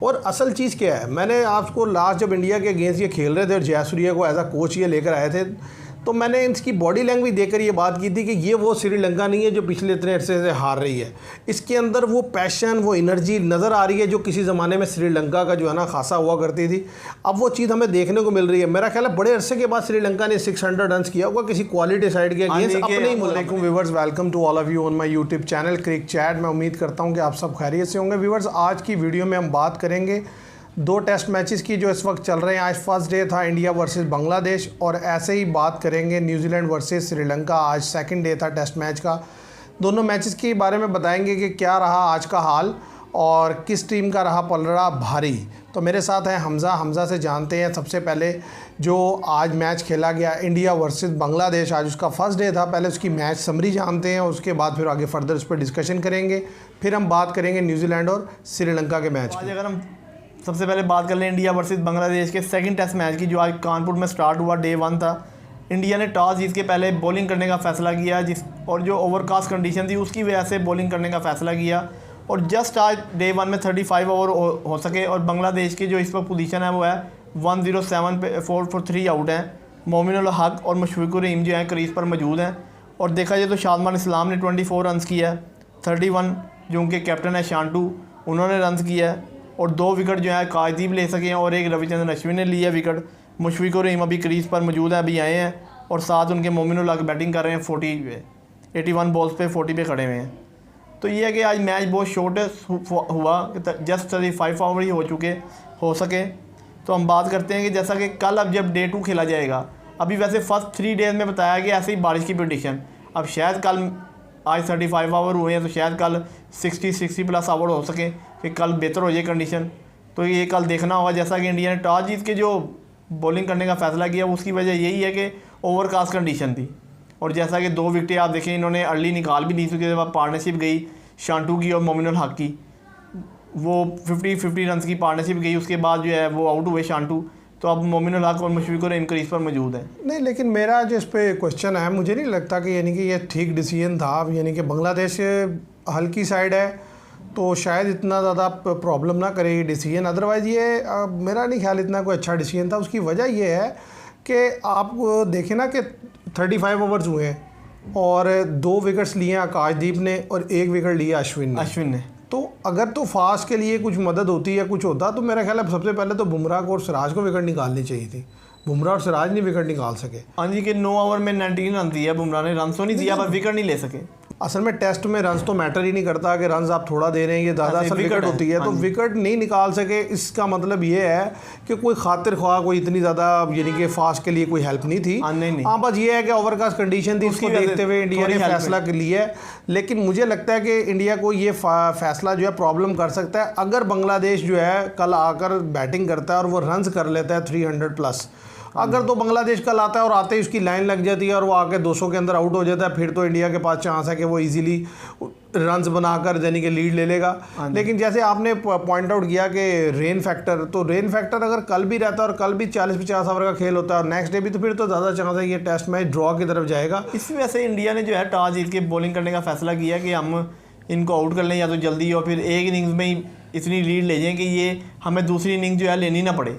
और असल चीज़ क्या है, मैंने आपको लास्ट जब इंडिया के अगेंस्ट ये खेल रहे थे और जयसूर्या को एज अ कोच ये लेकर आए थे, तो मैंने इसकी बॉडी लैंग्वेज देखकर ये बात की थी कि ये वो श्रीलंका नहीं है जो पिछले इतने अरसे से हार रही है। इसके अंदर वो पैशन, वो एनर्जी नज़र आ रही है जो किसी ज़माने में श्रीलंका का जो है ना खासा हुआ करती थी। अब वो चीज़ हमें देखने को मिल रही है। मेरा ख्याल है बड़े अरसे के बाद श्रीलंका ने 600 रन किया होगा किसी क्वालिटी साइड के अगेंस्ट अपने ही मुल्क। Viewers, welcome to all of you on my YouTube channel Cric Chat. मैं उम्मीद करता हूँ कि आप सब खैरियत से होंगे। व्यूवर्स, आज की वीडियो में हम बात करेंगे 2 टेस्ट मैचेस की जो इस वक्त चल रहे हैं। आज फर्स्ट डे था इंडिया वर्सेस बांग्लादेश, और ऐसे ही बात करेंगे न्यूजीलैंड वर्सेस श्रीलंका। आज सेकंड डे था टेस्ट मैच का। दोनों मैचेस के बारे में बताएंगे कि क्या रहा आज का हाल और किस टीम का रहा पलड़ा भारी। तो मेरे साथ हैं हमज़ा से जानते हैं सबसे पहले जो आज मैच खेला गया इंडिया वर्सेस बांग्लादेश। आज उसका फर्स्ट डे था। पहले उसकी मैच समरी जानते हैं, उसके बाद फिर आगे फर्दर उस पर डिस्कशन करेंगे। फिर हम बात करेंगे न्यूजीलैंड और श्रीलंका के मैच की। अगर हम सबसे पहले बात कर लें इंडिया वर्सेस बांग्लादेश के सेकंड टेस्ट मैच की, जो आज कानपुर में स्टार्ट हुआ, डे 1 था। इंडिया ने टॉस जीत के पहले बॉलिंग करने का फ़ैसला किया, और जो ओवरकास्ट कंडीशन थी उसकी वजह से बॉलिंग करने का फ़ैसला किया। और जस्ट आज डे 1 में 35 ओवर हो सके, और बांग्लादेश की जो इस वक्त पोजीशन है वो है 107 पे 4 for 3 आउट हैं। मोमिनुल हक और मुशफिकुर रहीम जो हैं क्रीज पर मौजूद हैं। और देखा जाए तो शादमान इस्लाम ने 24 रन किया है। 31 जो उनके कैप्टन है शांटू, उन्होंने रन किया है। और 2 विकेट जो है कायदीब ले सके हैं, और एक रविचंद्रन अश्विन ने लिया विकेट। मुशफिकुर रहीम अभी क्रीज पर मौजूद है, अभी आए हैं। और साथ उनके मोमिनुल हक बैटिंग कर रहे हैं 40 पे, 81 बॉल्स पे 40 पे खड़े हुए हैं। तो ये है कि आज मैच बहुत शॉर्ट हुआ, जस्ट 35 ओवर ही हो सके। तो हम बात करते हैं कि जैसा कि कल अब जब डे 2 खेला जाएगा, अभी वैसे फर्स्ट 3 डेज़ में बताया गया ऐसे ही बारिश की प्रेडिक्शन। अब शायद कल आज 35 ओवर हुए हैं, तो शायद कल 60 प्लस ओवर हो सके कि कल बेहतर हो जाए कंडीशन। तो ये कल देखना होगा। जैसा कि इंडिया ने टॉस जीत के जो बॉलिंग करने का फ़ैसला किया, उसकी वजह यही है कि ओवरकास्ट कंडीशन थी। और जैसा कि 2 विकेटें आप देखें इन्होंने अर्ली निकाल भी दी, उसके बाद पार्टनरशिप गई शांटू की और मोमिनुल हक की। वो 50 रन की पार्टनरशिप गई, उसके बाद जो है वो आउट हुए शांटू। तो अब मोमिनुल हक और मुशफिकुर रहीम क्रीज पर मौजूद है। नहीं, लेकिन मेरा जो इस पर क्वेश्चन है, मुझे नहीं लगता कि यानी कि ये ठीक डिसीजन था। यानी कि बांग्लादेश हल्की साइड है तो शायद इतना ज़्यादा प्रॉब्लम ना करे ये डिसीजन। अदरवाइज़ ये मेरा नहीं ख्याल इतना कोई अच्छा डिसीजन था। उसकी वजह ये है कि आप देखें ना कि 35 ओवर्स हुए हैं और 2 विकेट्स लिए आकाशदीप ने और 1 विकेट लिया अश्विन ने। तो अगर तो फास्ट के लिए कुछ मदद होती या कुछ होता, तो मेरा ख्याल है सबसे पहले तो बुमराह को और सिराज को विकेट निकालनी चाहिए थी। बुमराह और सिराज नहीं विकेट निकाल सके। हाँ जी, कि 9 ओवर में 19 रन दिया बुमराह ने। रन तो नहीं दिया पर विकेट नहीं ले सके। असल में टेस्ट में रन्स तो मैटर ही नहीं करता कि रन्स आप थोड़ा दे रहे हैं, ये ज़्यादा असल विकेट होती है। तो विकेट नहीं निकाल सके, इसका मतलब ये है कि कोई खातिर ख्वाह कोई इतनी ज़्यादा यानी कि फास्ट के लिए कोई हेल्प नहीं थी। हाँ, बस ये है कि ओवरकास्ट कंडीशन थी, उसको देखते हुए इंडिया ने फैसला लिया है। लेकिन मुझे लगता है कि इंडिया को ये फैसला जो है प्रॉब्लम कर सकता है अगर बांग्लादेश जो है कल आकर बैटिंग करता है और वो रन्स कर लेता है 300 प्लस। अगर तो बांग्लादेश कल आता है और आते ही उसकी लाइन लग जाती है और वो आके 200 के अंदर आउट हो जाता है, फिर तो इंडिया के पास चांस है कि वो इजीली रन्स बनाकर यानी कि लीड ले लेगा। लेकिन जैसे आपने पॉइंट आउट किया कि रेन फैक्टर, तो रेन फैक्टर अगर कल भी रहता है और कल भी 40-50 ओवर का खेल होता है और नेक्स्ट डे भी, तो फिर तो ज़्यादा चांस है ये टेस्ट मैच ड्रॉ की तरफ जाएगा। इसी वजह से इंडिया ने जो है टॉस जीत के बॉलिंग करने का फैसला किया कि हम इनको आउट कर लें या तो जल्दी, और फिर एक इनिंग्स में ही इतनी लीड ले जाएं कि ये हमें दूसरी इनिंग जो है लेनी ना पड़े।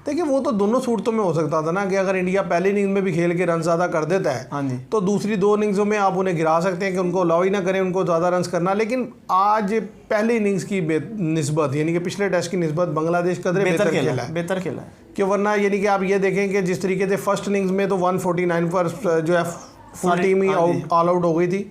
देखिए, वो तो दोनों सूरतों में हो सकता था ना कि अगर इंडिया पहली इनिंग्स में भी खेल के रन ज़्यादा कर देता है, हाँ जी, तो दूसरी 2 इनिंग्सों में आप उन्हें गिरा सकते हैं कि उनको अलाउ ही ना करें उनको ज़्यादा रन करना। लेकिन आज पहली इनिंग्स की निस्बत यानी कि पिछले टेस्ट की निस्बत बांग्लादेश कदरे बेहतर खेला है। कि वरना यानी कि आप ये देखें कि जिस तरीके से फर्स्ट इनिंग्स में तो 149 पर जो है फुल टीम ही ऑल आउट हो गई थी।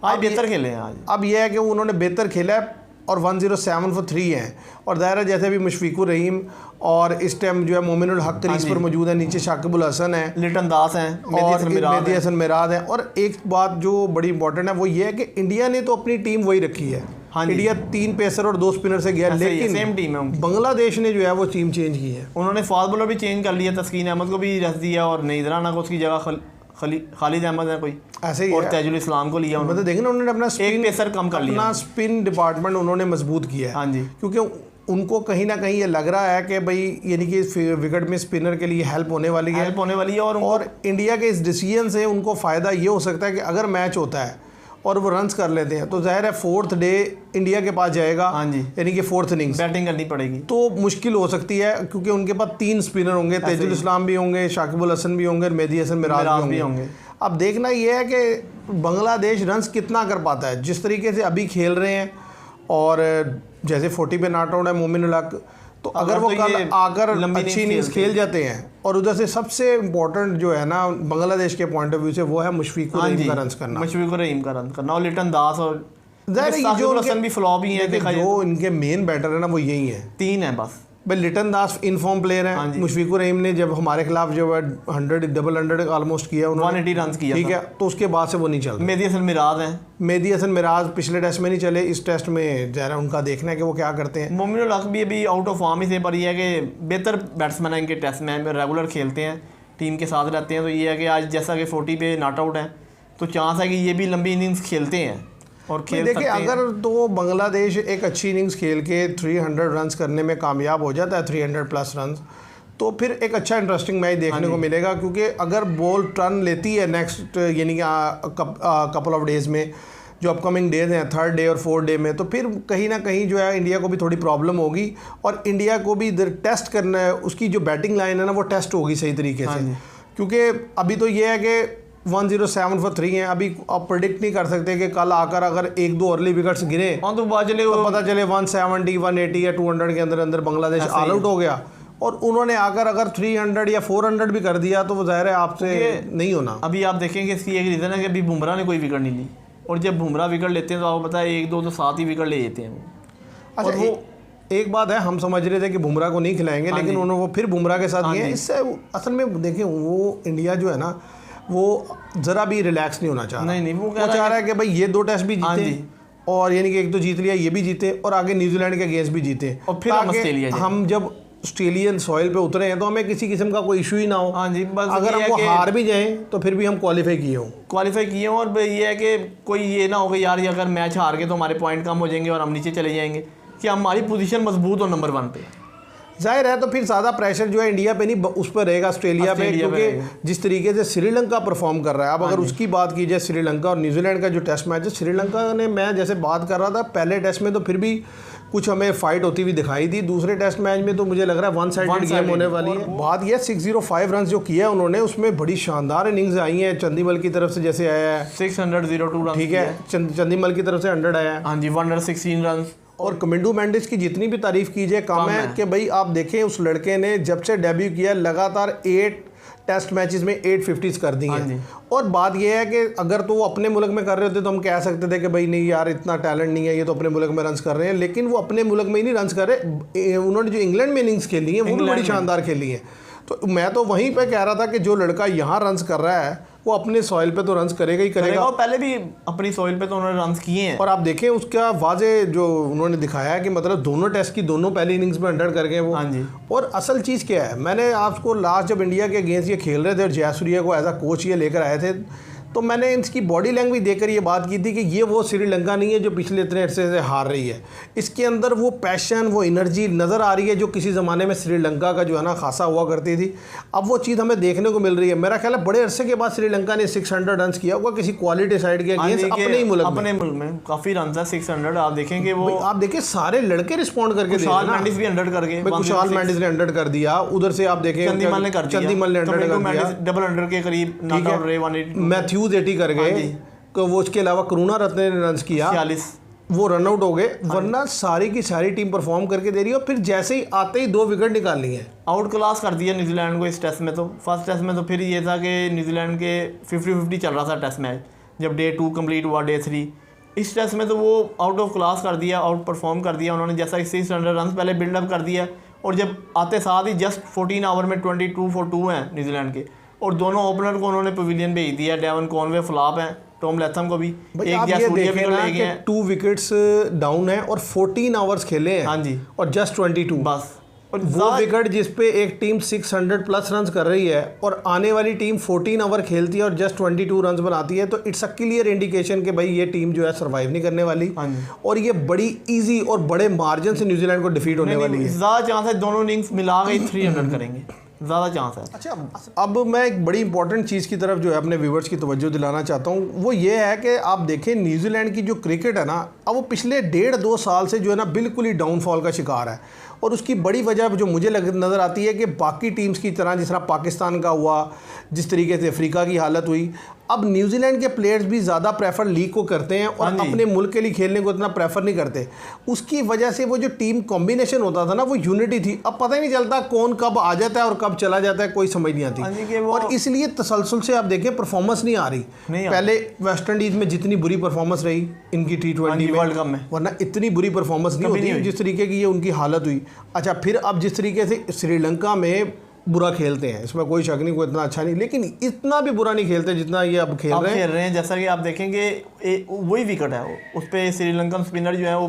आज बेहतर खेले हैं आज। अब यह है कि उन्होंने बेहतर खेला है और 107 for 3 हैं। और दायरा जैसे भी मुशफिकुर रहीम और इस टाइम जो है मोमिनुल हक क्रीज पर मौजूद है, नीचे शाकिबुल हसन है, लिटन दास हैं और मेहदी हसन मिराज हैं। और एक बात जो बड़ी इंपॉर्टेंट है वो ये है कि इंडिया ने तो अपनी टीम वही रखी है। इंडिया 3 पेसर और 2 स्पिनर से गया, लेकिन सेम टीम है। बांग्लादेश ने जो है वो टीम चेंज की है। उन्होंने फास्ट बॉलर भी चेंज कर लिया, तस्कीन अहमद को भी रख दिया और नईद राना को उसकी जगह खालिद अहमद है कोई ऐसे ही, और ताजुल इस्लाम को लिया। मतलब देखें ना, उन्होंने अपना एक पेसर कम कर लिया, अपना स्पिन डिपार्टमेंट उन्होंने मजबूत किया है। हाँ जी, क्योंकि उनको कहीं ना कहीं ये लग रहा है कि भाई यानी कि विकेट में स्पिनर के लिए हेल्प होने वाली है। और इंडिया के इस डिसीजन से उनको फ़ायदा ये हो सकता है कि अगर मैच होता है और वो रन्स कर लेते हैं तो ज़ाहिर है फोर्थ डे इंडिया के पास जाएगा, हाँ जी, यानी कि फोर्थ इनिंग्स बैटिंग करनी पड़ेगी तो मुश्किल हो सकती है, क्योंकि उनके पास 3 स्पिनर होंगे, तेजुल इस्लाम भी होंगे, शाकिबुल हसन भी होंगे, मेहदी हसन मिराज भी होंगे। अब देखना ये है कि बांग्लादेश रन्स कितना कर पाता है। जिस तरीके से अभी खेल रहे हैं और जैसे 40 पे नॉट आउट है मोमिन उल हक, तो अगर वो कल आकर अच्छी इनिंग्स खेल जाते हैं और उधर से सबसे इम्पोर्टेंट जो है ना बांग्लादेश के पॉइंट ऑफ व्यू से वो है मुशफिकुर रहीम का रन्स करना, मुशफिकुर रहीम का रन करना और लिटन दास और जो हसन भी फ्लॉप ही है। जो इनके मेन बैटर है ना वो यही है, 3 है बस भाई। लिटन दास इनफॉर्म प्लेयर है, मुशफिकुर रहीम ने जब हमारे खिलाफ जो है 100 डबल 100 ऑलमोस्ट किया उन्होंने 180 रन किया, ठीक है, तो उसके बाद से वो नहीं चल रहा। मेहदी हसन मिराज हैं, मेहदी हसन मिराज पिछले टेस्ट में नहीं चले, इस टेस्ट में जरा उनका देखना है कि वो क्या करते हैं। मोमिन उल हक भी अभी आउट ऑफ फॉर्म ही से, पर यह है कि बेहतर बैट्समैन है इनके टेस्ट मैच में, रेगुलर खेलते हैं, टीम के साथ रहते हैं, तो ये है कि आज जैसा कि 40 पे नॉट आउट है तो चांस है कि ये भी लंबी इनिंग्स खेलते हैं और खेल देखिए अगर तो बांग्लादेश एक अच्छी इनिंग्स खेल के 300 रन्स करने में कामयाब हो जाता है, 300 प्लस रन्स, तो फिर एक अच्छा इंटरेस्टिंग मैच देखने को मिलेगा। क्योंकि अगर बॉल टर्न लेती है नेक्स्ट यानी कि कपल ऑफ डेज़ में, जो अपकमिंग डेज हैं 3rd डे और 4th डे में, तो फिर कहीं ना कहीं जो है इंडिया को भी थोड़ी प्रॉब्लम होगी और इंडिया को भी इधर टेस्ट करना है, उसकी जो बैटिंग लाइन है ना वो टेस्ट होगी सही तरीके से। क्योंकि अभी तो ये है कि 107 for 3 हैं, अभी आप प्रेडिक्ट नहीं कर सकते कि कल आकर अगर 1-2 अर्ली विकेट्स गिरे तो पता चले 170 180 या 200 के अंदर अंदर बांग्लादेश ऑल आउट हो गया और उन्होंने आकर अगर 300 या 400 भी कर दिया तो वो ज़ाहिर है आपसे नहीं होना। अभी आप देखेंगे इसकी एक रीज़न है कि अभी बुमराह ने कोई विकेट नहीं ली, और जब बुमराह विकेट लेते हैं तो आपको पता है 1-2 तो 7 ही विकेट ले लेते हैं वो। अच्छा, वो एक बात है, हम समझ रहे थे कि बुमराह को नहीं खिलाएंगे, लेकिन उन्होंने वो फिर बुमराह के साथ गए। इससे असल में देखें वो इंडिया जो है ना वो ज़रा भी रिलैक्स नहीं होना चाह रहा। नहीं वो चाह रहा है कि भाई ये 2 टेस्ट भी जीते और यानी कि एक तो जीत लिया, ये भी जीते और आगे न्यूजीलैंड के अगेंस्ट भी जीते, और फिर हम जब ऑस्ट्रेलियन सॉइल पे उतरे हैं तो हमें किसी किस्म का कोई इशू ही ना हो। बस अगर हम वो हार भी जाएं तो फिर भी हम क्वालिफाई किए हों और ये है कि कोई ये ना हो कि यार अगर मैच हार गए तो हमारे पॉइंट कम हो जाएंगे और हम नीचे चले जाएंगे, कि हमारी पोजीशन मजबूत हो नंबर 1 पे। जाहिर है तो फिर ज़्यादा प्रेशर जो है इंडिया पे नहीं उस पर रहेगा, ऑस्ट्रेलिया पे, क्योंकि जिस तरीके से श्रीलंका परफॉर्म कर रहा है। अब अगर उसकी बात की जाए श्रीलंका और न्यूजीलैंड का जो टेस्ट मैच है, श्रीलंका ने, मैं जैसे बात कर रहा था पहले टेस्ट में तो फिर भी कुछ हमें फाइट होती हुई दिखाई दी, दूसरे टेस्ट मैच में तो मुझे लग रहा है 1-साइडेड गेम होने वाली है। बात यह 605 रन जो किया उन्होंने उसमें बड़ी शानदार इनिंग्स आई हैं। चंदीमल की तरफ से जैसे आया है 602 रन, ठीक है, चंदीमल की तरफ से 100 आया है, हाँ जी, 116 रन। और कमिंडू मेंडिस की जितनी भी तारीफ कीजिए कम है कि भाई आप देखें उस लड़के ने जब से डेब्यू किया लगातार 8 टेस्ट मैचेस में 850s कर दी हैं। और बात यह है कि अगर तो वो अपने मुल्क में कर रहे होते तो हम कह सकते थे कि भाई नहीं यार इतना टैलेंट नहीं है, ये तो अपने मुल्क में रन्स कर रहे हैं, लेकिन वो अपने मुल्क में ही नहीं रन्स कर रहे, उन्होंने जो इंग्लैंड में इनिंग्स खेली हैं वो भी बड़ी शानदार खेली हैं। तो मैं तो वहीं पे कह रहा था कि जो लड़का यहाँ रन्स कर रहा है वो अपने सॉइल पे तो रन्स करेगा ही करेगा। और पहले भी अपनी सॉइल पे तो उन्होंने रन्स किए हैं। और आप देखें उसका वाजे जो उन्होंने दिखाया है कि मतलब दोनों टेस्ट की दोनों पहली इनिंग्स में 100 कर गए वो। हाँ जी। और असल चीज़ क्या है, मैंने आपको लास्ट जब इंडिया के अगेंस्ट ये खेल रहे थे और जयसूर्या को एज अ कोच ये लेकर आए थे तो मैंने इसकी बॉडी लैंग्वेज देखकर ये बात की थी कि ये वो श्रीलंका नहीं है जो पिछले इतने अरसे से हार रही है। इसके अंदर वो पैशन, वो एनर्जी नज़र आ रही है जो किसी ज़माने में श्रीलंका का जो है ना खासा हुआ करती थी। अब वो चीज़ हमें देखने को मिल रही है। मेरा ख्याल है बड़े अरसे के बाद श्रीलंका ने 600 रन किया होगा किसी क्वालिटी साइड के अगेंस्ट अपने ही मुल्क में काफ़ी रन था 600। आप देखेंगे वो, आप देखिए सारे लड़के रिस्पॉन्ड करके कुशाल मेंडिस भी 100 कर गए, कुशाल मेंडिस ने 100 कर दिया। उधर से आप देखें चंदीमल ने 100 कर दिया, डबल 100 के करीब नॉट आउट रहे, 180 मैथ्यूज 80 कर गए। तो वो उसके अलावा करुणा रत्ने ने रन किया 46, वो रन आउट हो गए। वरना सारी की सारी टीम परफॉर्म करके दे रही है और फिर जैसे ही आते ही 2 विकेट निकाल लिए हैं। आउट क्लास कर दिया न्यूजीलैंड को इस टेस्ट में। तो फर्स्ट टेस्ट में तो फिर ये था कि न्यूजीलैंड के 50-50 चल रहा था टेस्ट मैच, जब डे 2 कंप्लीट हुआ, डे 3 इस टेस्ट में तो वो आउट ऑफ क्लास कर दिया, आउट परफॉर्म कर दिया उन्होंने। जैसा कि 600 रन पहले बिल्डअप कर दिया और जब आते साथ ही जस्ट 14 ओवर में 22 for 2 हैं न्यूजीलैंड के, और दोनों ओपनर को उन्होंने पवेलियन भेज दिया। डेवन कॉनवे फ्लॉप हैं, टॉम लैथम को भी एक जयसूर्या भी ले गए हैं। 2 विकेट्स डाउन है और 14 आवर्स खेले हैं। हाँ जी, और जस्ट 22 बस। और वो विकेट जिस पे एक टीम 600 प्लस रन कर रही है और आने वाली टीम 14 ओवर खेलती है और जस्ट 22 रन बनाती है, तो इट्स अ क्लियर इंडिकेशन कि भाई ये टीम जो है सर्वाइव नहीं करने वाली और ये बड़ी इजी और बड़े मार्जिन से न्यूजीलैंड को डिफीट होने वाली है। ज़्यादा चांस है दोनों इनिंग्स मिला गई 300 करेंगे, ज़्यादा चांस है। अच्छा, अब मैं एक बड़ी इंपॉर्टेंट चीज़ की तरफ जो है अपने व्यूवर्स की तवज्जो दिलाना चाहता हूँ, वो ये है कि आप देखें न्यूजीलैंड की जो क्रिकेट है ना, अब वो पिछले 1.5-2 साल से जो है ना बिल्कुल ही डाउनफॉल का शिकार है। और उसकी बड़ी वजह जो मुझे नज़र आती है कि बाकी टीम्स की तरह, जिस तरह पाकिस्तान का हुआ, जिस तरीके से अफ्रीका की हालत हुई, अब न्यूजीलैंड के प्लेयर्स भी ज़्यादा प्रेफर लीग को करते हैं और अपने मुल्क के लिए खेलने को इतना प्रेफर नहीं करते। उसकी वजह से वो जो टीम कॉम्बिनेशन होता था ना, वो यूनिटी थी। अब पता ही नहीं चलता कौन कब आ जाता है और कब चला जाता है, कोई समझ नहीं आती। और इसलिए तसलसल से आप देखें परफॉर्मेंस नहीं आ रही। पहले वेस्ट इंडीज़ में जितनी बुरी परफॉर्मेंस रही इनकी T20 वर्ल्ड कप में, वरना इतनी बुरी परफॉर्मेंस नहीं होती जिस तरीके की ये उनकी हालत हुई। अच्छा, फिर अब जिस तरीके से श्रीलंका में बुरा खेलते हैं, इसमें कोई शक नहीं, कोई इतना अच्छा नहीं, लेकिन इतना भी बुरा नहीं खेलते जितना ये अब खेल रहे हैं। जैसा कि आप देखेंगे वही विकेट है, उस पर श्रीलंकन स्पिनर जो है वो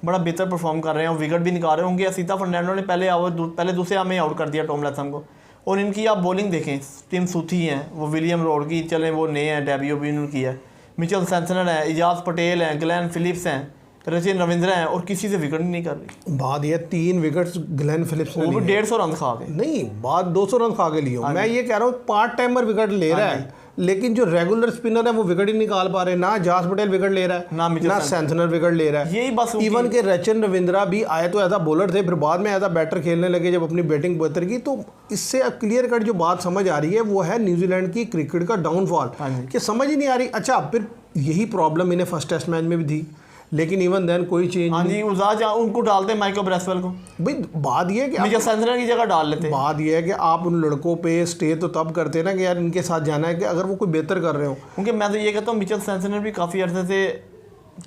बड़ा बेहतर परफॉर्म कर रहे हैं और विकेट भी निकाल रहे होंगे। असीता फर्नांडो ने पहले दूसरे हमें आउट कर दिया टॉम लैथम को। और इनकी आप बॉलिंग देखें, टीम सूथी हैं, वो विलियम रोड की चलें, वो नए हैं, डेब्यू भी उन्होंने किया है, मिचेल सेंसनर है, इजाज पटेल हैं, ग्लेन फिलिप्स हैं, रचिन रविंद्र हैं, और किसी से विकेट नहीं कर रही। बात ये 3 विकेट्स ग्लेन फिलिप्स ने, वो भी 150 रन खा के, नहीं बात 200 रन खा के लिए। मैं ये कह रहा हूँ पार्ट टाइमर विकेट ले रहा है, लेकिन जो रेगुलर स्पिनर है वो विकेट ही निकाल पा रहे। ना इजाज पटेल विकेट ले रहा है, ना सेंसनर विकेट ले रहा है। यही बस इवन के रचिन रविंद्रा भी आए तो एज अ बॉलर थे, फिर बाद में एज अ बैटर खेलने लगे जब अपनी बैटिंग बेहतर की। तो इससे क्लियर कट जो बात समझ आ रही है वो है न्यूजीलैंड की क्रिकेट का डाउनफॉल, कि समझ ही नहीं आ रही। अच्छा, फिर यही प्रॉब्लम इन्हें फर्स्ट टेस्ट मैच में भी थी, लेकिन इवन देन कोई चेंज नहीं। उनको डालते माइकल ब्रेसवेल को, भाई बात ये है कि मिचेल सेंसनर की जगह डाल लेते। बात ये है कि आप उन लड़कों पे स्टे तो तब करते हैं ना कि यार इनके साथ जाना है, कि अगर वो कोई बेहतर कर रहे हो। क्योंकि मैं तो ये कहता हूँ मिचेल सेंसनर भी काफ़ी अर्से से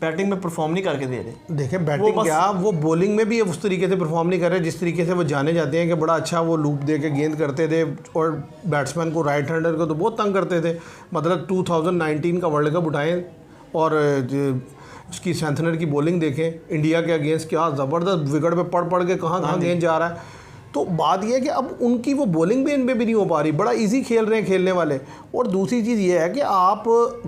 बैटिंग में परफॉर्म नहीं करके दे रहे। देखें बैटिंग क्या, वो बॉलिंग में भी उस तरीके से परफॉर्म नहीं कर रहे जिस तरीके से वो जाने जाते हैं, कि बड़ा अच्छा वो लूप दे के गेंद करते थे और बैट्समैन को, राइट हैंडर को तो बहुत तंग करते थे। मतलब 2019 का वर्ल्ड कप उठाएं और उसकी सेंथनर की बॉलिंग देखें इंडिया के अगेंस्ट, क्या ज़बरदस्त विकेट पे पड़ के कहाँ गेंद जा रहा है। तो बात यह है कि अब उनकी वो बॉलिंग भी इन पे भी नहीं हो पा रही, बड़ा इजी खेल रहे हैं खेलने वाले। और दूसरी चीज़ ये है कि आप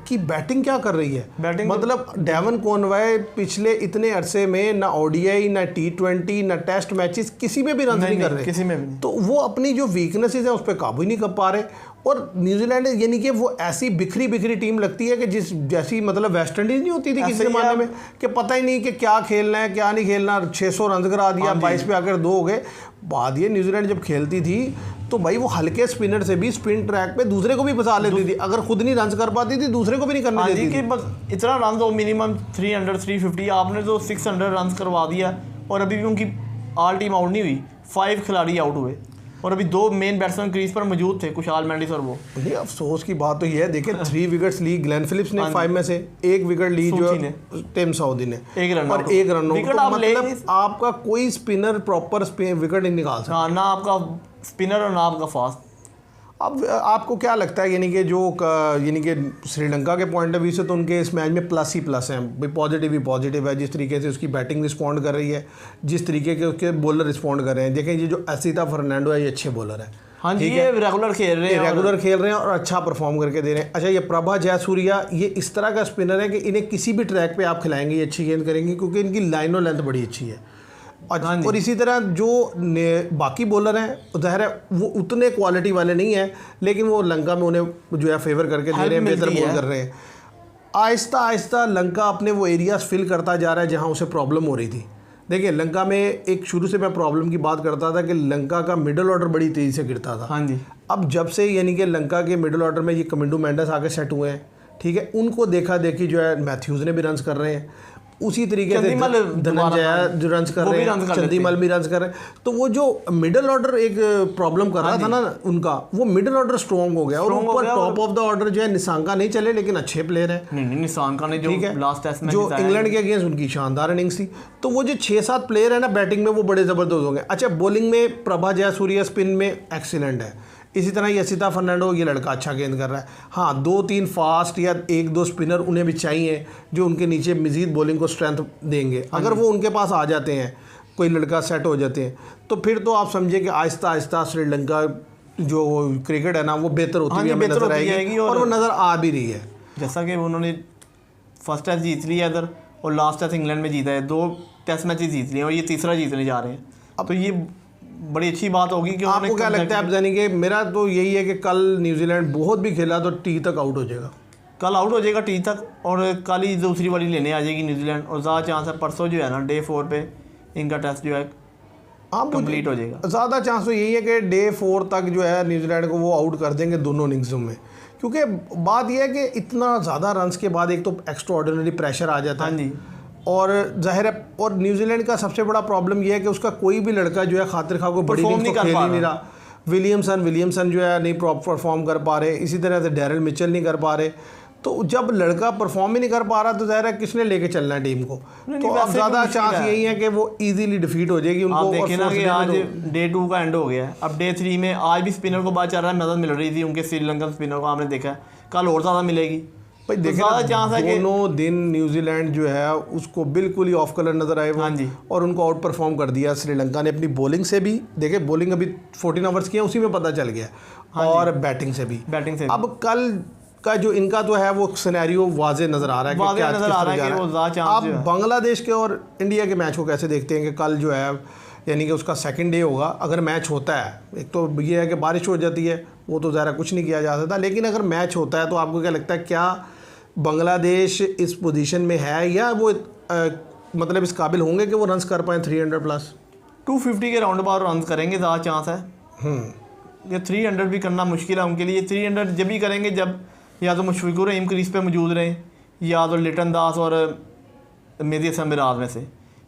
की बैटिंग क्या कर रही है, मतलब डेवन कॉनवे पिछले इतने अरसे में ना ODI, ना T20, ना टेस्ट मैचेस किसी में भी रन नहीं कर रहे, किसी में भी। तो वो अपनी जो वीकनेसेस है उस पर काबू ही नहीं कर पा रहे। और न्यूजीलैंड यानी कि वो ऐसी बिखरी टीम लगती है कि जैसी मतलब वेस्ट इंडीज़ नहीं होती थी किसी ज़माने में, कि पता ही नहीं कि क्या खेलना है क्या नहीं खेलना। 600 रन करा दिया, 22 पे आकर 2 हो गए। बात ये न्यूजीलैंड जब खेलती थी तो भाई वो हल्के स्पिनर से भी स्पिन ट्रैक पे दूसरे को भी फंसा लेती थी, अगर खुद नहीं रन कर पाती थी दूसरे को भी नहीं करने देती थी। बस इतना रन हो, मिनिमम 300 350, आपने तो 600 रन करवा दिया। और अभी भी उनकी ऑल टीम आउट नहीं हुई, 5 खिलाड़ी आउट हुए और अभी 2 मेन बैट्समैन क्रीज पर मौजूद थे, कुशाल मेंडिस और वो। ये अफसोस की बात तो ये है, देखिए 3 विकेट्स ली ग्लेन फिलिप्स ने 5 में से, 1 विकेट ली जो टिम साउदी ने, 1 रन और 1 रन आउट। तो मतलब आपका कोई स्पिनर प्रॉपर विकेट नहीं निकाल सकता, ना आपका स्पिनर और ना आपका फास्ट। अब आपको क्या लगता है, यानी कि श्रीलंका के पॉइंट ऑफ व्यू से तो उनके इस मैच में प्लस ही प्लस हैं भाई, पॉजिटिव ही पॉजिटिव है। जिस तरीके से उसकी बैटिंग रिस्पॉन्ड कर रही है, जिस तरीके के उसके बॉलर रिस्पॉन्ड कर रहे हैं। देखें ये जो असीता फर्नांडो है ये अच्छे बॉलर है, हाँ जी, ये रेगुलर खेल रहे हैं और अच्छा परफॉर्म करके दे रहे हैं। अच्छा, ये प्रभा जयसूर्या ये इस तरह का स्पिनर है कि इन्हें किसी भी ट्रैक पे आप खिलाएंगे ये अच्छी गेंद करेंगे, क्योंकि इनकी लाइन और लेंथ बड़ी अच्छी है। और इसी तरह जो बाकी बॉलर हैं ज़ाहिर है वो उतने क्वालिटी वाले नहीं हैं, लेकिन वो लंका में उन्हें जो है फेवर करके दे रहे हैं, बेहतर बॉल कर रहे हैं। आहिस्ता आहिस्ता लंका अपने वो एरियाज फिल करता जा रहा है जहाँ उसे प्रॉब्लम हो रही थी। देखिए लंका में एक शुरू से मैं प्रॉब्लम की बात करता था कि लंका का मिडल ऑर्डर बड़ी तेज़ी से गिरता था। हाँ जी, अब जब से यानी कि लंका के मिडल ऑर्डर में ये कमिंडो मेंडस आके सेट हुए हैं, ठीक है, उनको देखा देखी जो है मैथ्यूज़ ने भी रन्स कर रहे हैं, उसी तरीके से धनंजय जो रन्स कर रहे हैं, चंदीमल भी रन्स कर रहे हैं। तो वो जो मिडल ऑर्डर एक प्रॉब्लम कर रहा था ना उनका, वो मिडल ऑर्डर स्ट्रॉन्ग हो गया। और ऊपर टॉप ऑफ द ऑर्डर जो है निशांका नहीं चले, लेकिन अच्छे प्लेयर हैं। नहीं निशांका ने जो लास्ट टेस्ट में जो इंग्लैंड के अगेंस्ट उनकी शानदार इनिंग्स थी। तो वो जो 6-7 प्लेयर है ना बैटिंग में वो बड़े ज़बरदस्त होंगे। अच्छा, बॉलिंग में प्रभा जयसूर्या स्पिन में एक्सीलेंट है, इसी तरह ये असीता फर्नांडो ये लड़का अच्छा गेंद कर रहा है। हाँ, 2-3 फास्ट या 1-2 स्पिनर उन्हें भी चाहिए जो उनके नीचे मज़ीद बॉलिंग को स्ट्रेंथ देंगे। अगर वो उनके पास आ जाते हैं, कोई लड़का सेट हो जाते हैं, तो फिर तो आप समझे कि आहिस्ता आहिस्ता श्रीलंका जो क्रिकेट है ना वो बेहतर होती हुई हमें नजर आएगी, और वो नज़र आ भी रही है। जैसा कि उन्होंने फर्स्ट टेस्ट जीत लिया इधर और लास्ट टेस्ट इंग्लैंड में जीता है, 2 टेस्ट मैचेस जीत लिए और ये तीसरा जीतने जा रहे हैं। अब तो ये बड़ी अच्छी बात होगी कि आपको क्या लगता है आप जानेंगे? मेरा तो यही है कि कल न्यूजीलैंड बहुत भी खेला तो टी तक आउट हो जाएगा, कल आउट हो जाएगा टी तक, और कल ही दूसरी वाली लेने आ जाएगी न्यूजीलैंड, और ज़्यादा चांस है परसों जो है ना डे 4 पे इनका टेस्ट जो है कंप्लीट हो जाएगा। ज़्यादा चांस तो यही है कि डे 4 तक जो है न्यूजीलैंड को वो आउट कर देंगे दोनों इनिंग्सों में, क्योंकि बात यह है कि इतना ज़्यादा रन्स के बाद एक तो एक्स्ट्रा ऑर्डिनरी प्रेशर आ जाता है। हाँ जी, और जाहिर है, और न्यूजीलैंड का सबसे बड़ा प्रॉब्लम यह है कि उसका कोई भी लड़का जो है खातिर खा को बड़ी परफॉर्म इनिंग्स तो खेल ही नहीं रहा। विलियमसन जो है नहीं परफॉर्म कर पा रहे, इसी तरह से डैरल मिचेल नहीं कर पा रहे। तो जब लड़का परफॉर्म ही नहीं कर पा रहा तो जाहिर है किसने लेके चलना है टीम को? तो अब ज़्यादा चांस यही है कि वो इजीली डिफीट हो जाएगी उनको। आप देखिए ना कि आज डे 2 का एंड हो गया है, अब डे 3 में आज भी स्पिनर को बात चल रहा है, मदद मिल रही थी उनके श्रीलंकन स्पिनर को, आपने देखा है, कल और ज़्यादा मिलेगी। भाई देखिए ज़्यादा चांस है कि दोनों दिन न्यूजीलैंड जो है उसको बिल्कुल ही ऑफ कलर नजर आए वो। हाँ जी, और उनको आउट परफॉर्म कर दिया श्रीलंका ने अपनी बॉलिंग से भी। देखिए बॉलिंग अभी 14 ओवर्स किए उसी में पता चल गया, और बैटिंग से भी। अब कल का जो इनका तो है वो सिनेरियो वाजे नजर आ रहा है कि क्या नजर आ रहा है कि वो ज़्यादा चांस। आप बांग्लादेश के और इंडिया के मैच को कैसे देखते हैं कि कल जो है यानी कि उसका सेकंड डे होगा, अगर मैच होता है, एक तो ये है कि बारिश हो जाती है, वो तो ज़रा कुछ नहीं किया जा सकता, लेकिन अगर मैच होता है तो आपको क्या लगता है क्या बांग्लादेश इस पोजीशन में है, या वो मतलब इस काबिल होंगे कि वो रन्स कर पाएँ 300 प्लस? 250 के राउंड अबाउट रन करेंगे, ज़्यादा चांस है। ये 300 भी करना मुश्किल है उनके लिए। 300 जब भी करेंगे जब या तो मुशफिकुर रहीम क्रीज पे मौजूद रहें, या तो लिटन दास और मेहदी हसन मिराज में से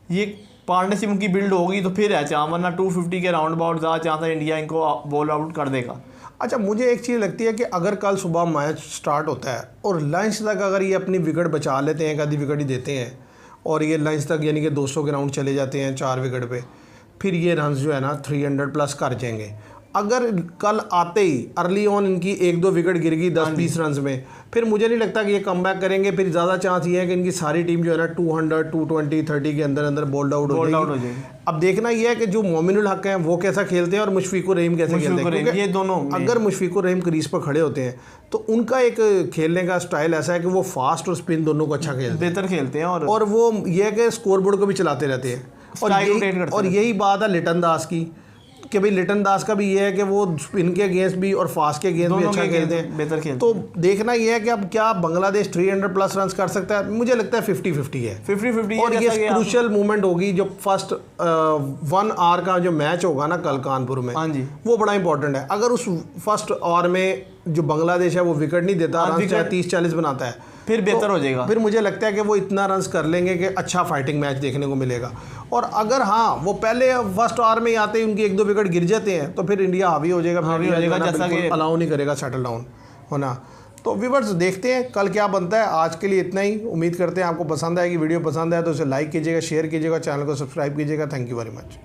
ये पार्टनरशिप उनकी बिल्ड होगी तो फिर है चांस, वरना 250 के राउंड अबाउट ज़्यादा चांस है इंडिया इनको बॉल आउट कर देगा। अच्छा, मुझे एक चीज़ लगती है कि अगर कल सुबह मैच स्टार्ट होता है और लंच तक अगर ये अपनी विकेट बचा लेते हैं, एक आधी विकेट ही देते हैं, और ये लंच तक यानी कि 200 के राउंड चले जाते हैं 4 विकेट पे, फिर ये रन्स जो है ना 300 प्लस कर जाएंगे। अगर कल आते ही अर्ली ऑन इनकी 1-2 विकेट गिर गई 10-20 रन्स में, फिर मुझे नहीं लगता कि ये कम बैक करेंगे। फिर ज़्यादा चांस ये है कि इनकी सारी टीम जो है ना 200, 220, 30 के अंदर बोल्ड आउट हो जाएगी। अब देखना ये है कि जो मोमिनुल हक हैं वो कैसा खेलते हैं और मुशफिकुर रहीम कैसे खेलते हैं, क्योंकि ये दोनों अगर मुशफिकुर रहीम क्रीज पर खड़े होते हैं तो उनका एक खेलने का स्टाइल ऐसा है कि वो फास्ट और स्पिन दोनों को अच्छा खेलते हैं, बेहतर खेलते हैं, और वो ये है कि स्कोर बोर्ड को भी चलाते रहते हैं। और यही बात है लिटन दास की कि भाई लिटन दास का भी ये है कि वो स्पिन के अगेंस्ट भी और फास्ट के अगेंस्ट भी अच्छा खेलते हैं, बेहतर खेलते हैं। तो देखना ये है कि अब क्या बांग्लादेश 300 प्लस रन कर सकता है? मुझे लगता है 50-50 है, 50-50। और ये क्रूशियल मूवमेंट होगी जो फर्स्ट 1 आवर का जो मैच होगा ना कल कानपुर में, हाँ जी, वो बड़ा इंपॉर्टेंट है। अगर उस फर्स्ट आवर में जो बांग्लादेश है वो विकेट नहीं देता, रन 30-40 बनाता है, फिर बेहतर हो जाएगा। फिर मुझे लगता है कि वो इतना रन्स कर लेंगे कि अच्छा फाइटिंग मैच देखने को मिलेगा। और अगर हाँ वो पहले फर्स्ट आवर में ही आते ही उनकी 1-2 विकेट गिर जाते हैं तो फिर इंडिया हावी हो जाएगा, जैसा कि अलाउ नहीं करेगा सेटल डाउन होना। तो व्यूअर्स देखते हैं कल क्या बनता है। आज के लिए इतना ही, उम्मीद करते हैं आपको पसंद आएगी। वीडियो पसंद आए तो उसे लाइक कीजिएगा, शेयर कीजिएगा, चैनल को सब्सक्राइब कीजिएगा। Thank you very much.